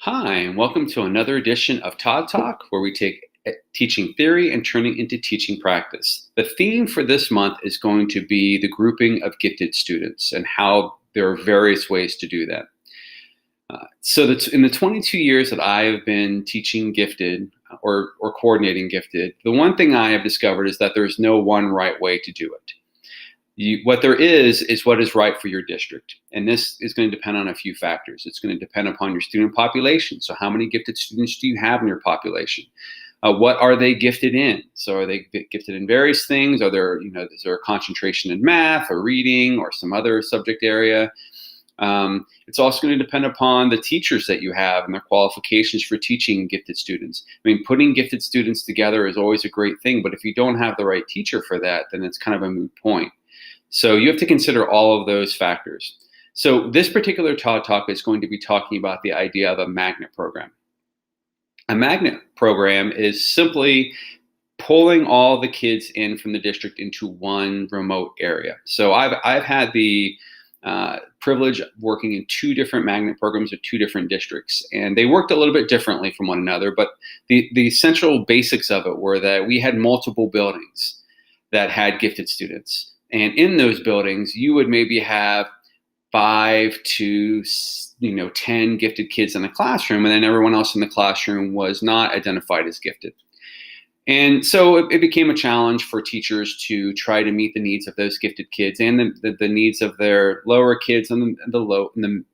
Hi, and welcome to another edition of Todd Talk, where we take teaching theory and turning into teaching practice. The theme for this month is going to be the grouping of gifted students and how there are various ways to do that. In the 22 years that I have been teaching gifted or coordinating gifted, the one thing I have discovered is that there's no one right way to do it. What there is what is right for your district. And this is going to depend on a few factors. It's going to depend upon your student population. So how many gifted students do you have in your population? What are they gifted in? So are they gifted in various things? Is there a concentration in math or reading or some other subject area? It's also going to depend upon the teachers that you have and their qualifications for teaching gifted students. I mean, putting gifted students together is always a great thing, but if you don't have the right teacher for that, then it's kind of a moot point. So you have to consider all of those factors. So this particular Todd Talk is going to be talking about the idea of a magnet program. A magnet program is simply pulling all the kids in from the district into one remote area. So I've had the privilege of working in two different magnet programs at two different districts, and they worked a little bit differently from one another, but the essential basics of it were that we had multiple buildings that had gifted students. And in those buildings, you would maybe have 5 to 10 gifted kids in a classroom, and then everyone else in the classroom was not identified as gifted. And so it became a challenge for teachers to try to meet the needs of those gifted kids and the needs of their lower kids and the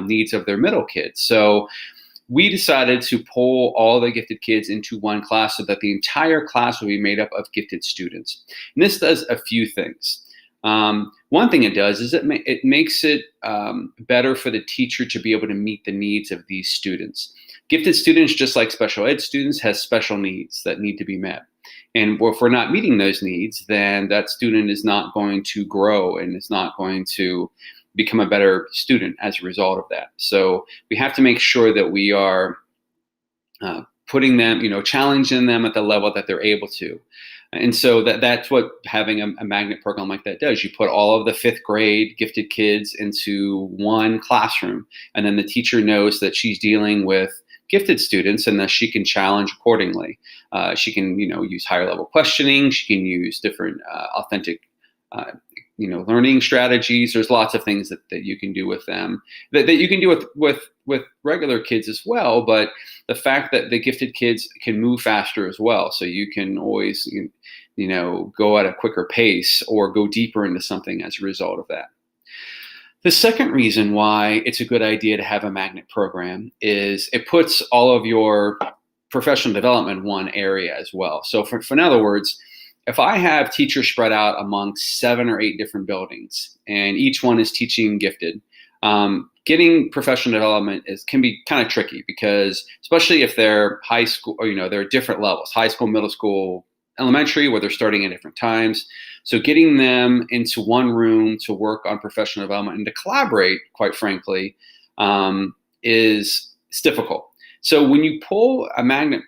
needs of their middle kids. So we decided to pull all the gifted kids into one class so that the entire class will be made up of gifted students. And this does a few things. One thing it does is it makes it better for the teacher to be able to meet the needs of these students. Gifted students, just like special ed students, has special needs that need to be met. And if we're not meeting those needs, then that student is not going to grow and is not going to become a better student as a result of that. So we have to make sure that we are putting them, challenging them at the level that they're able to. And so that's what having a magnet program like that does. You put all of the 5th grade gifted kids into one classroom, and then the teacher knows that she's dealing with gifted students and that she can challenge accordingly. She can, use higher level questioning. She can use different authentic learning strategies. There's lots of things that you can do with them that you can do with regular kids as well. But the fact that the gifted kids can move faster as well. So you can always, go at a quicker pace or go deeper into something as a result of that. The second reason why it's a good idea to have a magnet program is it puts all of your professional development in one area as well. So in other words, if I have teachers spread out among 7 or 8 different buildings and each one is teaching gifted, getting professional development can be kind of tricky, because especially if they're high school or, they're different levels, high school, middle school, elementary, where they're starting at different times. So getting them into one room to work on professional development and to collaborate, quite frankly, is difficult. So when you pull a magnet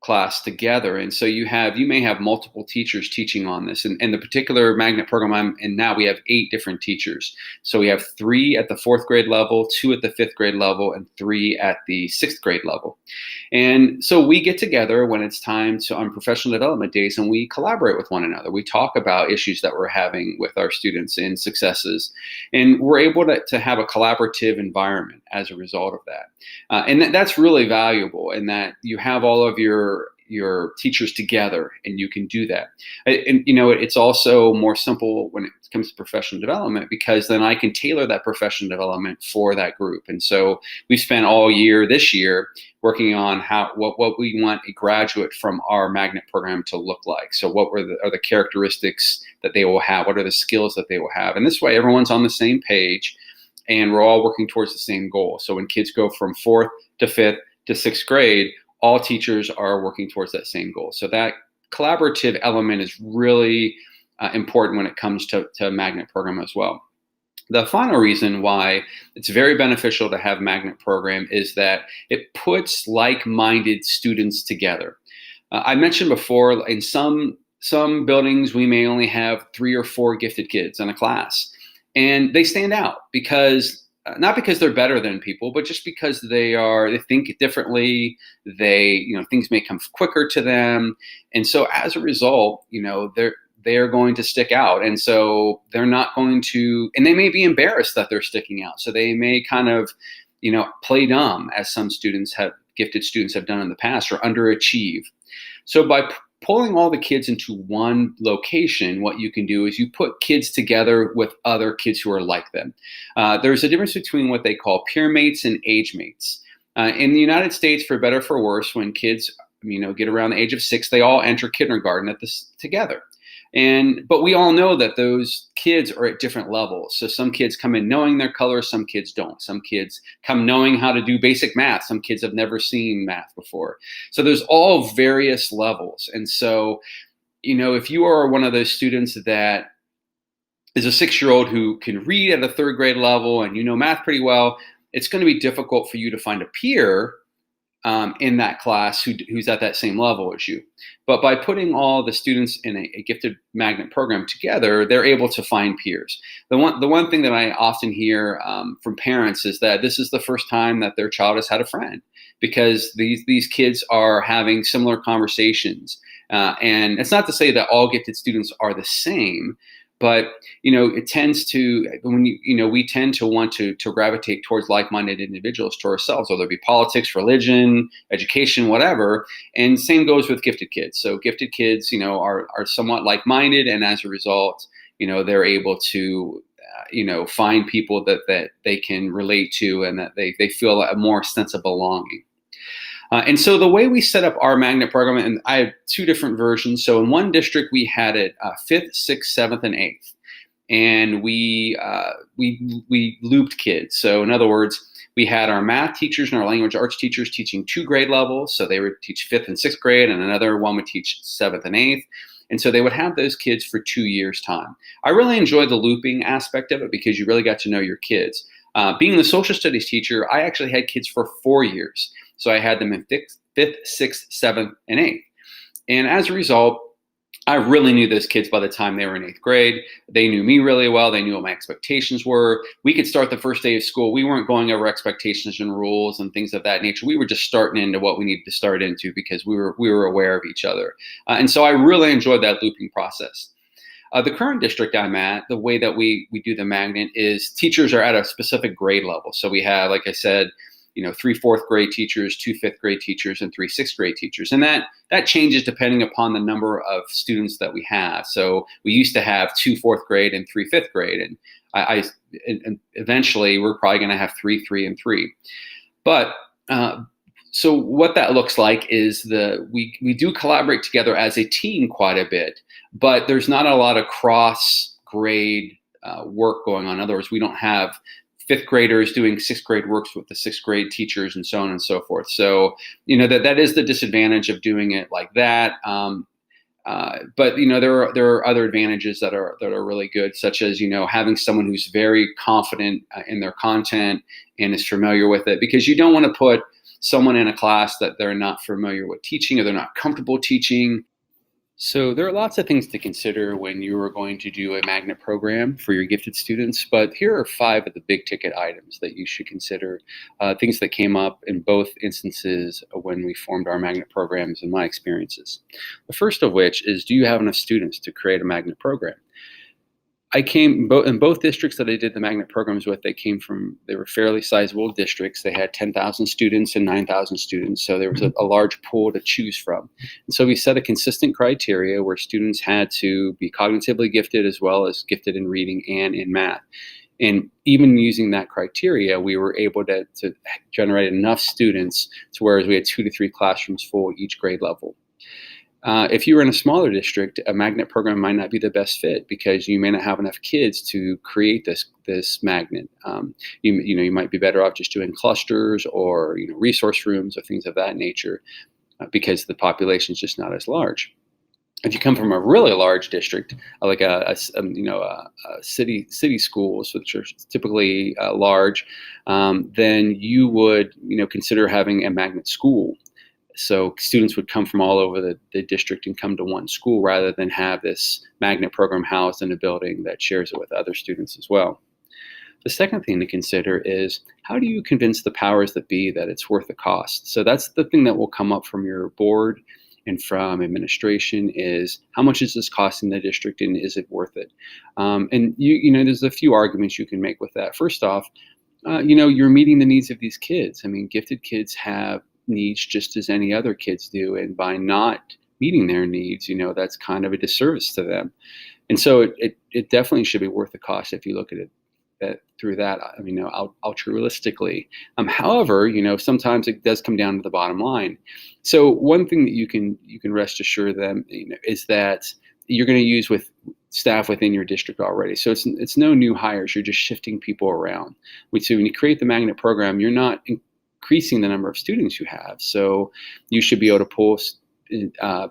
class together, and so you may have multiple teachers teaching on this, and the particular magnet program I'm in now, we have 8 different teachers. So we have 3 at the 4th grade level, 2 at the 5th grade level, and 3 at the 6th grade level. And so we get together when it's time on professional development days, and we collaborate with one another. We talk about issues that we're having with our students and successes, and we're able to have a collaborative environment as a result of that. And that's really valuable, in that you have all of your teachers together and you can do that. And it's also more simple when it comes to professional development, because then I can tailor that professional development for that group. And so we've spent all year this year working on what we want a graduate from our magnet program to look like. So what are the characteristics that they will have? What are the skills that they will have? And this way everyone's on the same page and we're all working towards the same goal. So when kids go from 4th to 5th to 6th grade, all teachers are working towards that same goal. So that collaborative element is really important when it comes to a magnet program as well. The final reason why it's very beneficial to have magnet program is that it puts like-minded students together. I mentioned before, in some buildings, we may only have 3 or 4 gifted kids in a class, and they stand out because not because they're better than people, but just because they think differently. Things may come quicker to them, and so as a result, they're going to stick out, and so they're not going to, and they may be embarrassed that they're sticking out, so they may kind of play dumb, as some gifted students have done in the past, or underachieve. So by pulling all the kids into one location, what you can do is you put kids together with other kids who are like them. There's a difference between what they call peer mates and age mates. In the United States, for better or for worse, when kids get around the age of 6, they all enter kindergarten together. But we all know that those kids are at different levels. So some kids come in knowing their colors, some kids don't. Some kids come knowing how to do basic math. Some kids have never seen math before. So there's all various levels. And so, if you are one of those students that is a 6-year-old who can read at a 3rd grade level and math pretty well, it's going to be difficult for you to find a peer in that class who's at that same level as you. But by putting all the students in a gifted magnet program together, they're able to find peers. The one thing that I often hear from parents is that this is the first time that their child has had a friend, because these kids are having similar conversations. And it's not to say that all gifted students are the same, but it tends to, we tend to want to gravitate towards like-minded individuals to ourselves, whether it be politics, religion, education, whatever. And same goes with gifted kids. So gifted kids, are somewhat like-minded, and as a result, they're able to, find people that they can relate to, and that they feel a more sense of belonging. And so the way we set up our magnet program, and I have 2 different versions. So in one district, we had it 5th, 6th, 7th, and 8th. And we looped kids. So in other words, we had our math teachers and our language arts teachers teaching 2 grade levels. So they would teach 5th and 6th grade, and another one would teach 7th and 8th. And so they would have those kids for 2 years' time. I really enjoyed the looping aspect of it because you really got to know your kids. Being the social studies teacher, I actually had kids for 4 years. So I had them in 5th, 6th, 7th, and 8th. And as a result, I really knew those kids by the time they were in 8th grade. They knew me really well. They knew what my expectations were. We could start the first day of school. We weren't going over expectations and rules and things of that nature. We were just starting into what we needed to start into because we were aware of each other. And so I really enjoyed that looping process. The current district I'm at, the way that we do the magnet is teachers are at a specific grade level. So we have, like I said, 3 4th grade teachers, 2 5th grade teachers, and 3 6th grade teachers. And that changes depending upon the number of students that we have. So we used to have 2 4th grade and 3 5th grade. And and eventually we're probably going to have 3 3 and 3. But so what that looks like is we do collaborate together as a team quite a bit, but there's not a lot of cross grade work going on. In other words, we don't have 5th graders doing 6th grade works with the 6th grade teachers and so on and so forth. So, that is the disadvantage of doing it like that. But there are other advantages that are really good, such as having someone who's very confident in their content and is familiar with it, because you don't want to put someone in a class that they're not familiar with teaching or they're not comfortable teaching. So there are lots of things to consider when you are going to do a magnet program for your gifted students, but here are 5 of the big ticket items that you should consider, things that came up in both instances when we formed our magnet programs and my experiences. The first of which is, do you have enough students to create a magnet program? I came in both districts that I did the magnet programs with. They were fairly sizable districts. They had 10,000 students and 9,000 students, so there was a large pool to choose from. And so we set a consistent criteria where students had to be cognitively gifted as well as gifted in reading and in math. And even using that criteria, we were able to generate enough students to whereas we had 2 to 3 classrooms full each grade level. If you were in a smaller district, a magnet program might not be the best fit because you may not have enough kids to create this magnet. You might be better off just doing clusters or resource rooms or things of that nature because the population is just not as large. If you come from a really large district, like a city schools, which are typically large, then you would consider having a magnet school. So students would come from all over the district and come to one school rather than have this magnet program housed in a building that shares it with other students as well. The second thing to consider is, how do you convince the powers that be that it's worth the cost? So that's the thing that will come up from your board and from administration is, how much is this costing the district and is it worth it? And there's a few arguments you can make with that. First off, you're meeting the needs of these kids. I mean, gifted kids have needs just as any other kids do, and by not meeting their needs, that's kind of a disservice to them. And so it definitely should be worth the cost if you look at it through that. I mean, altruistically. However, sometimes it does come down to the bottom line. So one thing that you can rest assured them, is that you're going to use with staff within your district already. So it's no new hires. You're just shifting people around. So when you create the magnet program, you're not increasing the number of students you have. So you should be able to pull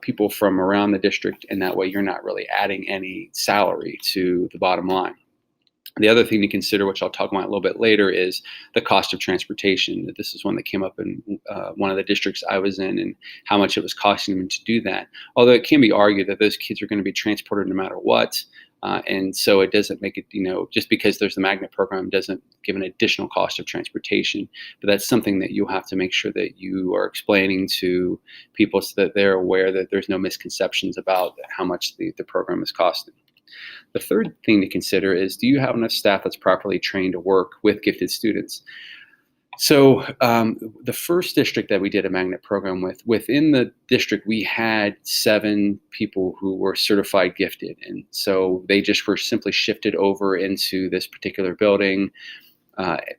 people from around the district, and that way you're not really adding any salary to the bottom line. The other thing to consider, which I'll talk about a little bit later, is the cost of transportation. This is one that came up in one of the districts I was in, and how much it was costing them to do that. Although it can be argued that those kids are going to be transported no matter what. And so it doesn't make it, just because there's the magnet program doesn't give an additional cost of transportation. But that's something that you'll have to make sure that you are explaining to people so that they're aware that there's no misconceptions about how much the program is costing. The third thing to consider is, do you have enough staff that's properly trained to work with gifted students? So the first district that we did a magnet program with, within the district, we had 7 people who were certified gifted. And so they just were simply shifted over into this particular building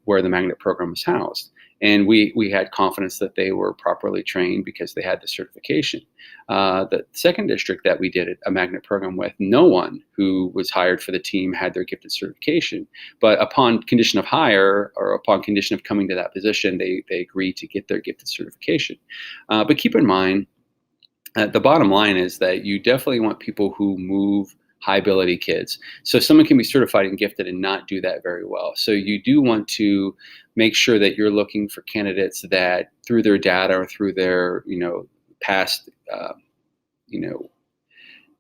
where the magnet program was housed. And we had confidence that they were properly trained because they had the certification. The second district that we did a magnet program with, no one who was hired for the team had their gifted certification. But upon condition of hire, or upon condition of coming to that position, they agreed to get their gifted certification. But keep in mind, the bottom line is that you definitely want people who move high ability kids. So someone can be certified and gifted and not do that very well. So you do want to make sure that you're looking for candidates that, through their data or through their past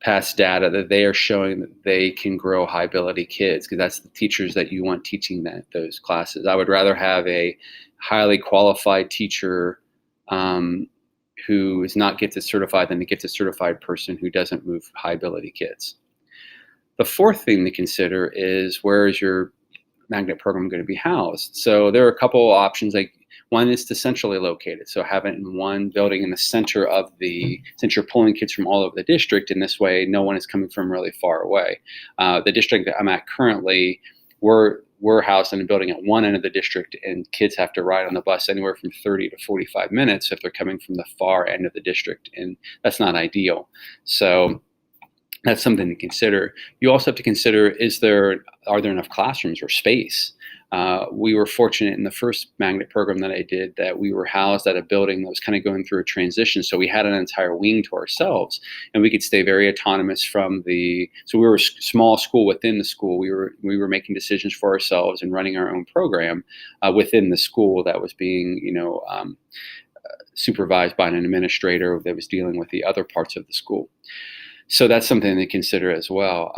past data, that they are showing that they can grow high ability kids, because that's the teachers that you want teaching those classes. I would rather have a highly qualified teacher who is not gifted certified than a gifted certified person who doesn't move high ability kids. The fourth thing to consider is, where is your magnet program going to be housed? So there are a couple of options. Like, one is to centrally locate it. So have it in one building in the center of since you're pulling kids from all over the district, in this way, no one is coming from really far away. The district that I'm at currently, we're housed in a building at one end of the district, and kids have to ride on the bus anywhere from 30 to 45 minutes if they're coming from the far end of the district. And that's not ideal. So that's something to consider. You also have to consider, are there enough classrooms or space? We were fortunate in the first magnet program that I did that we were housed at a building that was kind of going through a transition. So we had an entire wing to ourselves, and we could stay very autonomous so we were a small school within the school. We were making decisions for ourselves and running our own program within the school that was being, supervised by an administrator that was dealing with the other parts of the school. So that's something to consider as well.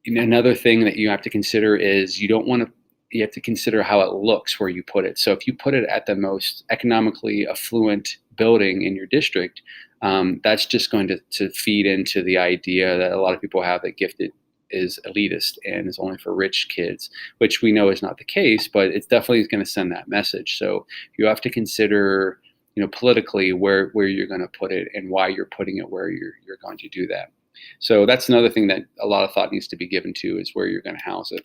Another thing that you have to consider is, you have to consider how it looks where you put it. So if you put it at the most economically affluent building in your district, that's just going to feed into the idea that a lot of people have, that gifted is elitist and is only for rich kids, which we know is not the case, but it's definitely going to send that message. So you have to consider, politically where you're going to put it and why you're putting it where you're going to do that. So that's another thing that a lot of thought needs to be given to, is where you're going to house it.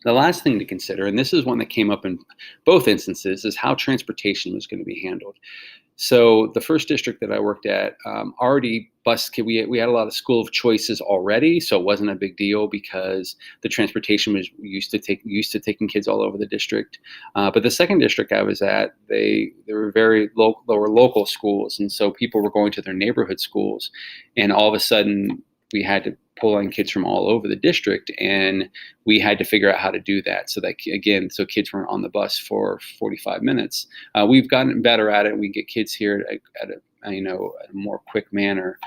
The last thing to consider, and this is one that came up in both instances, is how transportation was going to be handled. So the first district that I worked at already we had a lot of school of choices already, so it wasn't a big deal because the transportation was used to taking kids all over the district. But the second district I was at, they were very local. They were local schools, and so people were going to their neighborhood schools, and all of a sudden we had to pull in kids from all over the district, and we had to figure out how to do that so kids weren't on the bus for 45 minutes. We've gotten better at it. We get kids here at a more quick manner.